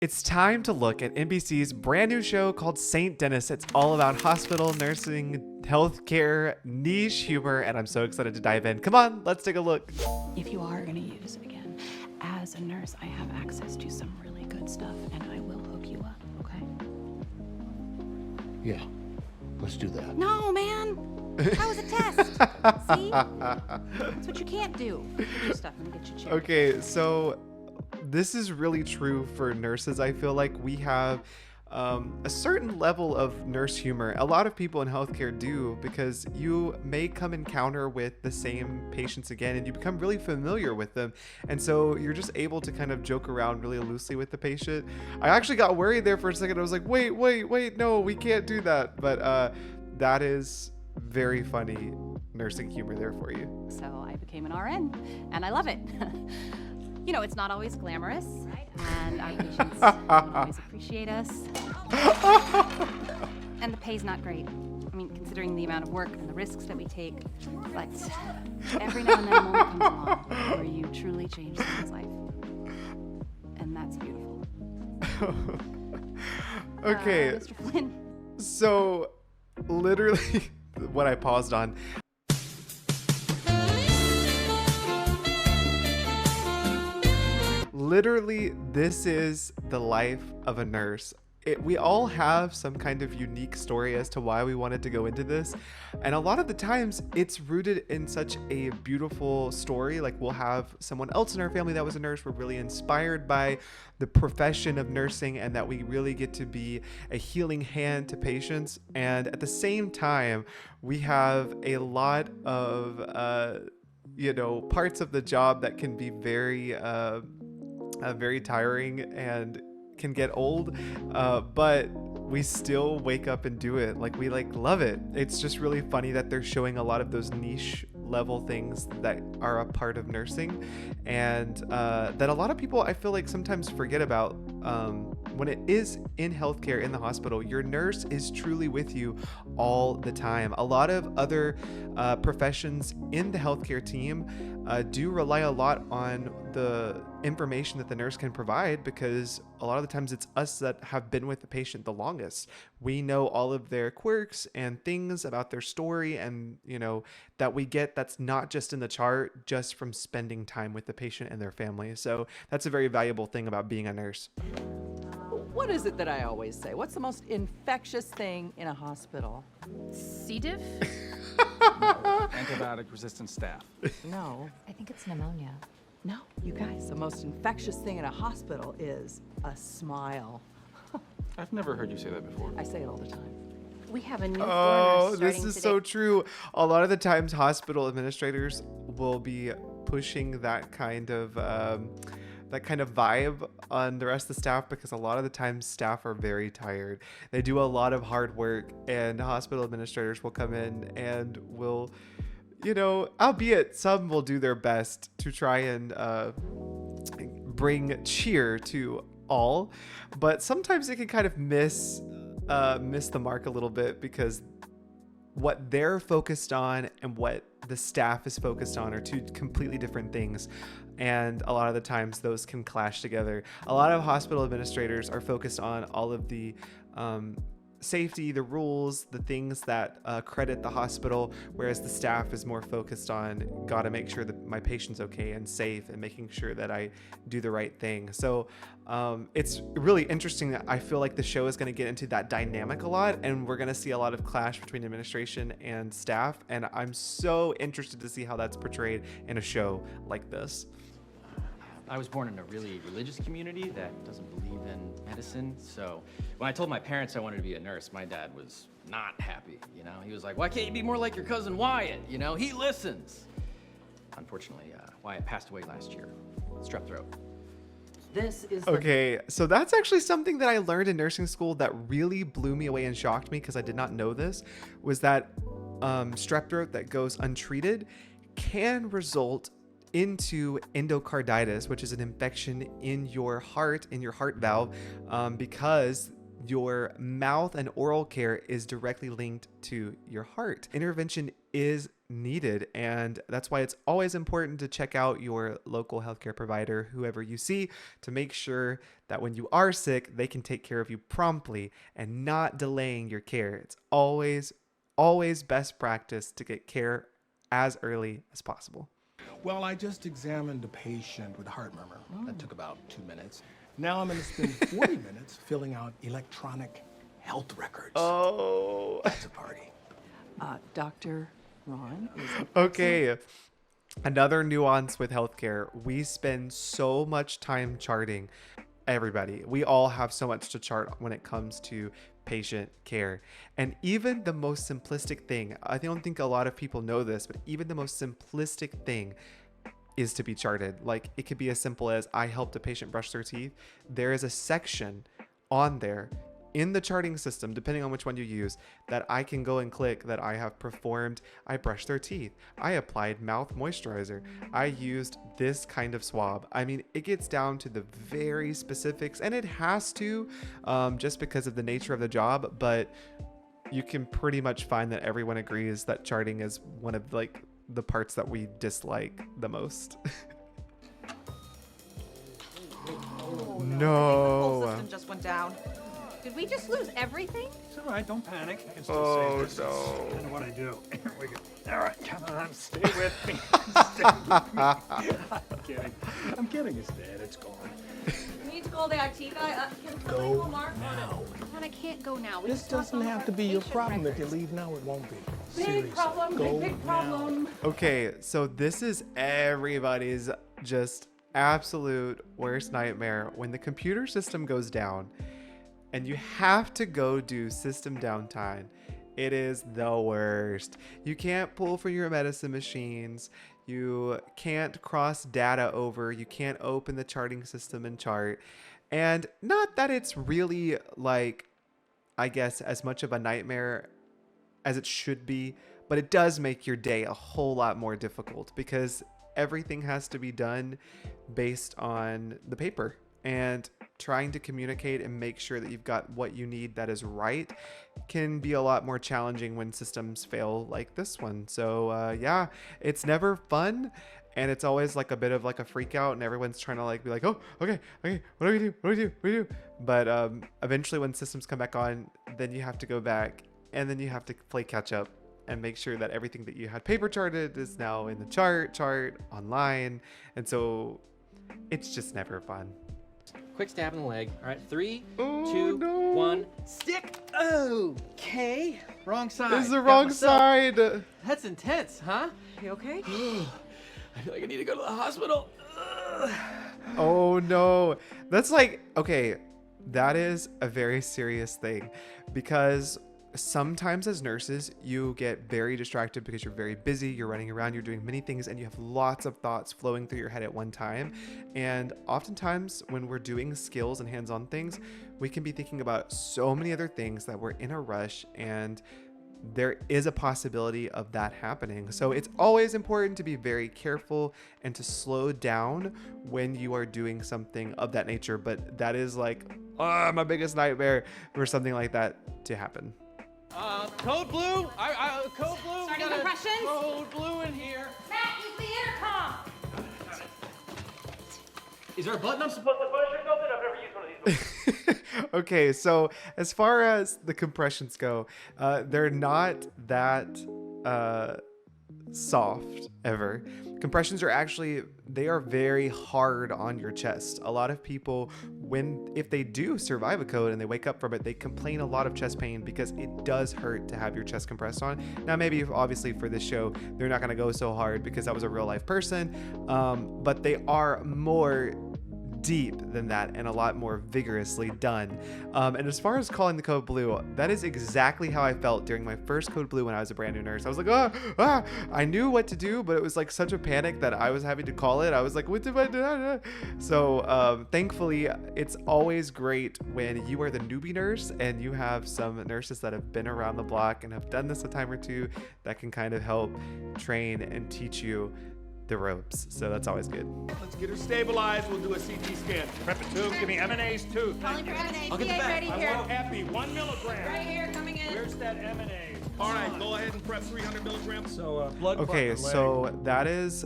It's time to look at NBC's brand new show called St. Denis. It's all about hospital, nursing, healthcare, niche humor, and I'm so excited to dive in. Come on, let's take a look. If you are going to use it again, as a nurse, I have access to some really good stuff, and I will hook you up, okay? Yeah, let's do that. No, man! That was a test! See? That's what you can't do. Give me your stuff. Let me get you checked. Okay, so this is really true for nurses. I feel like we have a certain level of nurse humor. A lot of people in healthcare do, because you may come encounter with the same patients again and you become really familiar with them. And so you're just able to kind of joke around really loosely with the patient. I actually got worried there for a second. I was like, wait, no, we can't do that. But that is very funny nursing humor there for you. So I became an RN, and I love it. You know, it's not always glamorous, and our patients don't always appreciate us. And the pay's not great. I mean, considering the amount of work and the risks that we take. But every now and then a moment comes along where you truly change someone's life. And that's beautiful. Okay. Mr. Flynn. So, literally, what I paused on. Literally, this is the life of a nurse. We all have some kind of unique story as to why we wanted to go into this. And a lot of the times it's rooted in such a beautiful story. Like, we'll have someone else in our family that was a nurse. We're really inspired by the profession of nursing, and that we really get to be a healing hand to patients. And at the same time, we have a lot of, parts of the job that can be very tiring and can get old, but we still wake up and do it. Like, we love it. It's just really funny that they're showing a lot of those niche level things that are a part of nursing, and that a lot of people, I feel like, sometimes forget about. When it is in healthcare, in the hospital, your nurse is truly with you all the time. A lot of other professions in the healthcare team do rely a lot on the information that the nurse can provide, because a lot of the times it's us that have been with the patient the longest. We know all of their quirks and things about their story, and that we get that's not just in the chart, just from spending time with the patient and their family. So that's a very valuable thing about being a nurse. What is it that I always say? What's the most infectious thing in a hospital? C. diff? Antibiotic-resistant staph. No. I think it's pneumonia. No, you guys, the most infectious thing in a hospital is a smile. I've never heard you say that before. I say it all the time. We have a new Oh, foreigner this starting is today. so true. A lot of the times hospital administrators will be pushing that kind of vibe on the rest of the staff, because a lot of the times staff are very tired. They do a lot of hard work, and hospital administrators will come in and will, albeit some will do their best to try and bring cheer to all, but sometimes it can kind of miss the mark a little bit, because what they're focused on and what the staff is focused on are two completely different things. And a lot of the times those can clash together. A lot of hospital administrators are focused on all of the safety, the rules, the things that credit the hospital, whereas the staff is more focused on, gotta make sure that my patient's okay and safe, and making sure that I do the right thing. So it's really interesting that I feel like the show is going to get into that dynamic a lot, and we're going to see a lot of clash between administration and staff, and I'm so interested to see how that's portrayed in a show like this. I was born in a really religious community that doesn't believe in medicine, so when I told my parents I wanted to be a nurse, my dad was not happy, He was like, why can't you be more like your cousin Wyatt, He listens. Unfortunately, Wyatt passed away last year. Strep throat. This is Okay, so that's actually something that I learned in nursing school that really blew me away and shocked me, because I did not know this, was that strep throat that goes untreated can result into endocarditis, which is an infection in your heart valve, because your mouth and oral care is directly linked to your heart. Intervention is needed. And that's why it's always important to check out your local healthcare provider, whoever you see, to make sure that when you are sick, they can take care of you promptly and not delaying your care. It's always best practice to get care as early as possible. Well, I just examined a patient with heart murmur. That took about 2 minutes. Now I'm going to spend 40 minutes filling out electronic health records. Oh. That's a party. Dr. Ron? Okay. Another nuance with healthcare. We spend so much time charting. Everybody. We all have so much to chart when it comes to patient care. And even the most simplistic thing, I don't think a lot of people know this, but even the most simplistic thing is to be charted. Like, it could be as simple as I helped a patient brush their teeth. There is a section on there in the charting system, depending on which one you use, that I can go and click that I have performed. I brushed their teeth. I applied mouth moisturizer. I used this kind of swab. I mean, it gets down to the very specifics, and it has to, just because of the nature of the job, but you can pretty much find that everyone agrees that charting is one of like the parts that we dislike the most. No. The whole system just went down. Did we just lose everything? It's all right, don't panic. I can still Oh, say this. no. It's kind of what I do. Here we go. All right, come on, stay with me. Stay with me. I'm kidding. I'm kidding. It's dead. It's gone. We need to call the IT guy. Can somebody Go call Mark? now. But I can't go now. We This just talked doesn't all have our to be your patient problem. If you records. leave now, it won't be. Big Seriously, problem, go big now. problem. Okay, so this is everybody's just absolute worst nightmare when the computer system goes down and you have to go do system downtime. It is the worst. You can't pull from your medicine machines. You can't cross data over. You can't open the charting system and chart. And not that it's really like, I guess, as much of a nightmare as it should be, but it does make your day a whole lot more difficult because everything has to be done based on the paper, and trying to communicate and make sure that you've got what you need that is right can be a lot more challenging when systems fail like this one. So yeah, it's never fun. And it's always like a bit of like a freak out, and everyone's trying to like be like, oh, okay, what do we do? What do we do? What do we do? But eventually when systems come back on, then you have to go back and then you have to play catch up and make sure that everything that you had paper charted is now in the chart online. And so it's just never fun. Quick stab in the leg. All right, 3, Oh, 2, no. 1, stick. Okay. Wrong side. This is the Got wrong myself. side. That's intense, huh? You okay? I feel like I need to go to the hospital. Oh no. That's like, okay, that is a very serious thing, because sometimes as nurses, you get very distracted because you're very busy, you're running around, you're doing many things, and you have lots of thoughts flowing through your head at one time. And oftentimes when we're doing skills and hands-on things, we can be thinking about so many other things that we're in a rush, and there is a possibility of that happening. So it's always important to be very careful and to slow down when you are doing something of that nature. But that is like my biggest nightmare for something like that to happen. Code blue. Code blue. Starting We got a compressions? Code blue in here. Matt, use the intercom! Is there a button I'm supposed to push or something? I've never used one of these before. Okay, so as far as the compressions go, they're not that soft ever. Compressions are actually, they are very hard on your chest. A lot of people, if they do survive a code and they wake up from it, they complain a lot of chest pain because it does hurt to have your chest compressed on. Now, maybe obviously for this show, they're not going to go so hard because that was a real life person, but they are more deep than that and a lot more vigorously done. And as far as calling the code blue, that is exactly how I felt during my first code blue when I was a brand new nurse. I was like, I knew what to do, but it was like such a panic that I was having to call it. I was like, what did I do? So thankfully, it's always great when you are the newbie nurse and you have some nurses that have been around the block and have done this a time or two that can kind of help train and teach you the ropes. So that's always good. Let's get her stabilized. We'll do a CT scan. Prep a tube. Give me M&A's too. Calling for M&A. I'll get the bag. ready I here. want Epi, 1 milligram. Right here, coming in. Where's that M&A? All right, go ahead and prep 300 milligrams. So, blood clot Okay, in the leg. so that is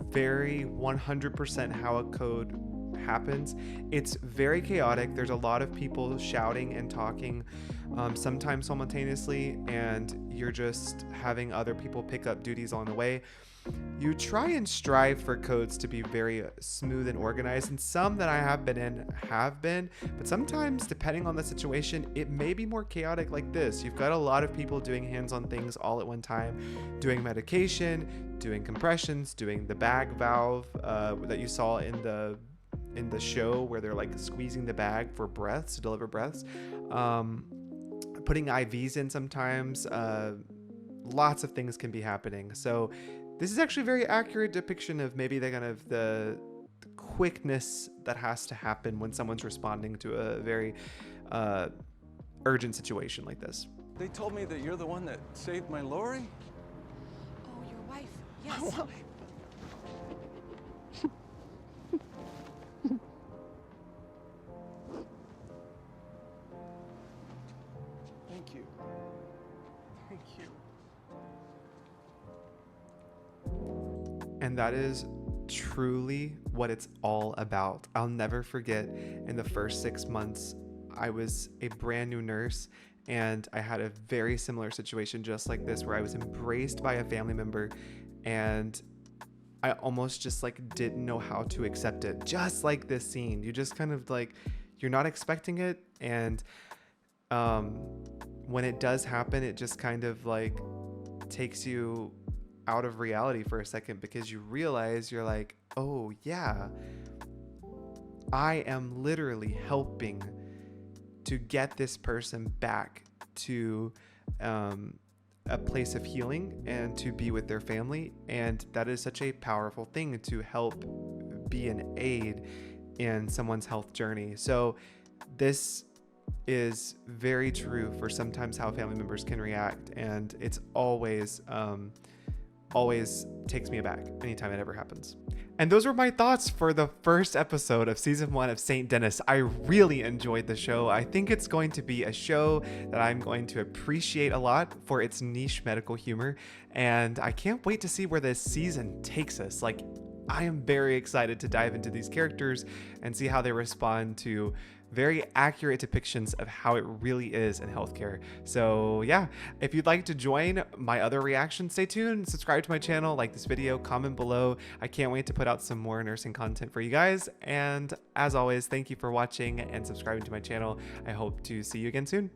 very 100% how a code happens. It's very chaotic. There's a lot of people shouting and talking, sometimes simultaneously, and you're just having other people pick up duties along the way. You try and strive for codes to be very smooth and organized, and some that I have been in have been, but sometimes, depending on the situation, it may be more chaotic like this. You've got a lot of people doing hands-on things all at one time, doing medication, doing compressions, doing the bag valve that you saw in the show where they're like squeezing the bag for breaths, to deliver breaths, putting IVs in sometimes. Lots of things can be happening. So this is actually a very accurate depiction of maybe the kind of the quickness that has to happen when someone's responding to a very urgent situation like this. They told me that you're the one that saved my Lori. Oh, your wife. Yes. Thank you. Thank you. And that is truly what it's all about. I'll never forget, in the first 6 months, I was a brand new nurse, and I had a very similar situation just like this, where I was embraced by a family member, and I almost just like didn't know how to accept it. Just like this scene, you just kind of like, you're not expecting it, and when it does happen, it just kind of like takes you out of reality for a second, because you realize, you're like, oh yeah, I am literally helping to get this person back to a place of healing and to be with their family. And that is such a powerful thing, to help be an aid in someone's health journey. So this is very true for sometimes how family members can react, and it's always takes me aback anytime it ever happens. And those were my thoughts for the first episode of season 1 of St. Denis. I really enjoyed the show. I think it's going to be a show that I'm going to appreciate a lot for its niche medical humor, and I can't wait to see where this season takes us. Like, I am very excited to dive into these characters and see how they respond to very accurate depictions of how it really is in healthcare. So yeah, if you'd like to join my other reactions, stay tuned, subscribe to my channel, like this video, comment below. I can't wait to put out some more nursing content for you guys. And as always, thank you for watching and subscribing to my channel. I hope to see you again soon.